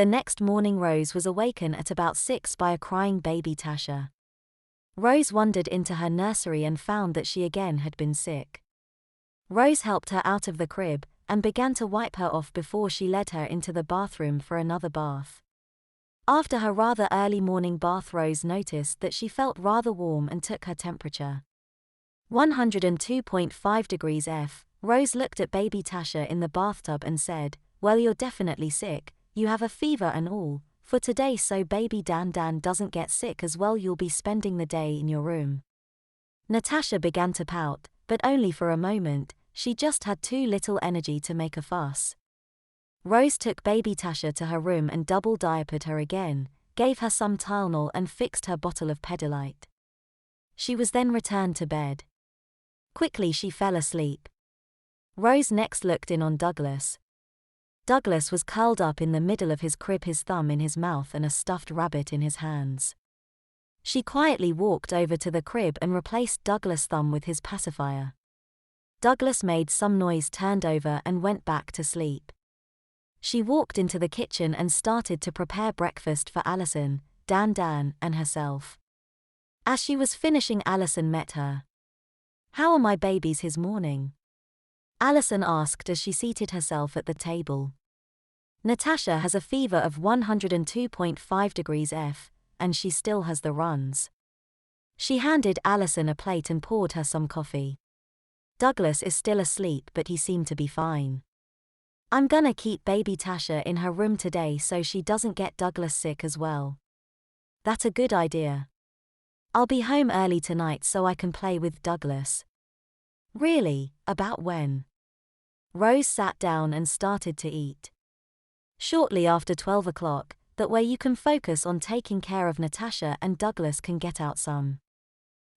The next morning Rose was awakened at about 6 by a crying baby Tasha. Rose wandered into her nursery and found that she again had been sick. Rose helped her out of the crib and began to wipe her off before she led her into the bathroom for another bath. After her rather early morning bath, Rose noticed that she felt rather warm and took her temperature. 102.5 degrees F. Rose looked at baby Tasha in the bathtub and said, "Well, you're definitely sick, you have a fever and all, for today, so baby Dan doesn't get sick as well, you'll be spending the day in your room." Natasha began to pout, but only for a moment, she just had too little energy to make a fuss. Rose took baby Tasha to her room and double diapered her again, gave her some Tylenol and fixed her bottle of Pedialyte. She was then returned to bed. Quickly she fell asleep. Rose next looked in on Douglas. Douglas was curled up in the middle of his crib, his thumb in his mouth and a stuffed rabbit in his hands. She quietly walked over to the crib and replaced Douglas' thumb with his pacifier. Douglas made some noise, turned over and went back to sleep. She walked into the kitchen and started to prepare breakfast for Alison, Dan and herself. As she was finishing, Alison met her. "How are my babies his morning?" Alison asked as she seated herself at the table. "Natasha has a fever of 102.5 degrees F, and she still has the runs." She handed Alison a plate and poured her some coffee. "Douglas is still asleep, but he seemed to be fine. I'm gonna keep baby Tasha in her room today so she doesn't get Douglas sick as well." "That's a good idea. I'll be home early tonight so I can play with Douglas." "Really? About when?" Rose sat down and started to eat. "Shortly after 12 o'clock, that way you can focus on taking care of Natasha and Douglas can get out some.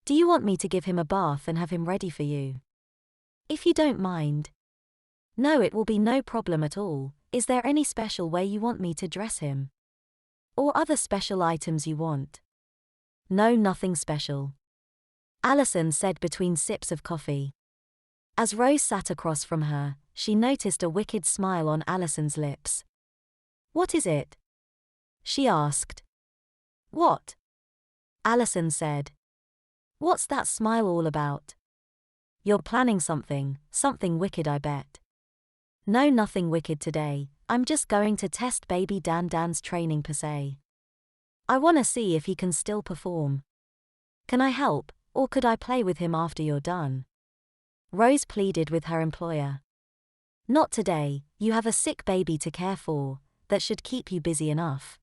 Do you want me to give him a bath and have him ready for you?" "If you don't mind." "No, it will be no problem at all. Is there any special way you want me to dress him? Or other special items you want?" "No, nothing special," Alison said between sips of coffee. As Rose sat across from her, she noticed a wicked smile on Alison's lips. "What is it?" she asked. "What?" Alison said. "What's that smile all about?" "You're planning something wicked, I bet." "No, nothing wicked today. I'm just going to test baby Dan's training per se. I wanna see if he can still perform. Can I help, or could I play with him after you're done?" Rose pleaded with her employer. "Not today, you have a sick baby to care for, that should keep you busy enough."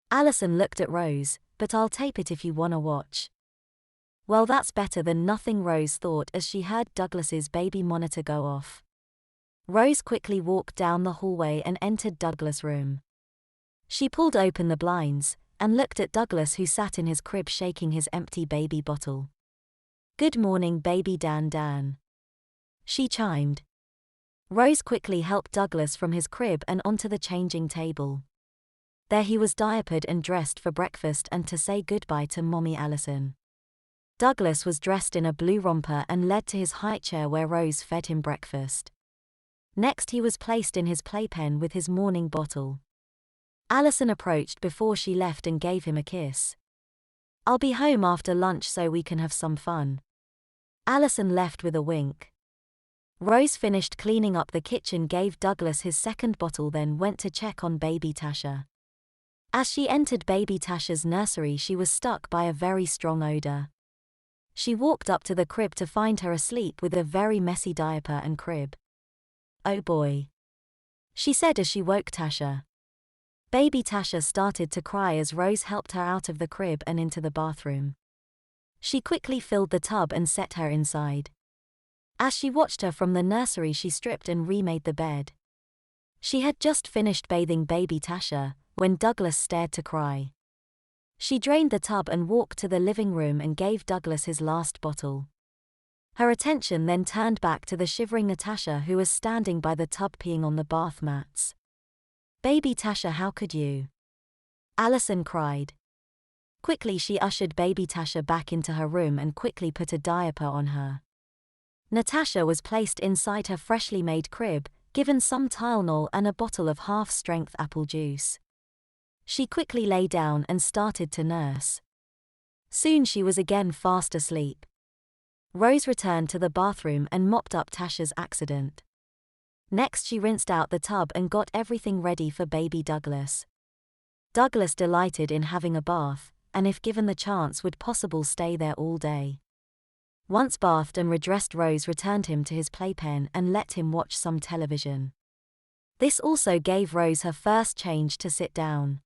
Alison looked at Rose, "But I'll tape it if you wanna watch." "Well, that's better than nothing," Rose thought as she heard Douglas's baby monitor go off. Rose quickly walked down the hallway and entered Douglas' room. She pulled open the blinds and looked at Douglas, who sat in his crib shaking his empty baby bottle. "Good morning, baby Dan," she chimed. Rose quickly helped Douglas from his crib and onto the changing table. There he was, diapered and dressed for breakfast and to say goodbye to Mommy Alison. Douglas was dressed in a blue romper and led to his high chair where Rose fed him breakfast. Next he was placed in his playpen with his morning bottle. Alison approached before she left and gave him a kiss. "I'll be home after lunch so we can have some fun." Alison left with a wink. Rose finished cleaning up the kitchen, gave Douglas his second bottle, then went to check on baby Tasha. As she entered baby Tasha's nursery, she was struck by a very strong odor. She walked up to the crib to find her asleep with a very messy diaper and crib. "Oh boy," she said as she woke Tasha. Baby Tasha started to cry as Rose helped her out of the crib and into the bathroom. She quickly filled the tub and set her inside. As she watched her from the nursery, she stripped and remade the bed. She had just finished bathing baby Tasha when Douglas started to cry. She drained the tub and walked to the living room and gave Douglas his last bottle. Her attention then turned back to the shivering Natasha, who was standing by the tub peeing on the bath mats. "Baby Tasha, how could you?" Alison cried. Quickly she ushered baby Tasha back into her room and quickly put a diaper on her. Natasha was placed inside her freshly made crib, given some Tylenol and a bottle of half-strength apple juice. She quickly lay down and started to nurse. Soon she was again fast asleep. Rose returned to the bathroom and mopped up Tasha's accident. Next she rinsed out the tub and got everything ready for baby Douglas. Douglas delighted in having a bath, and if given the chance would possibly stay there all day. Once bathed and redressed, Rose returned him to his playpen and let him watch some television. This also gave Rose her first change to sit down.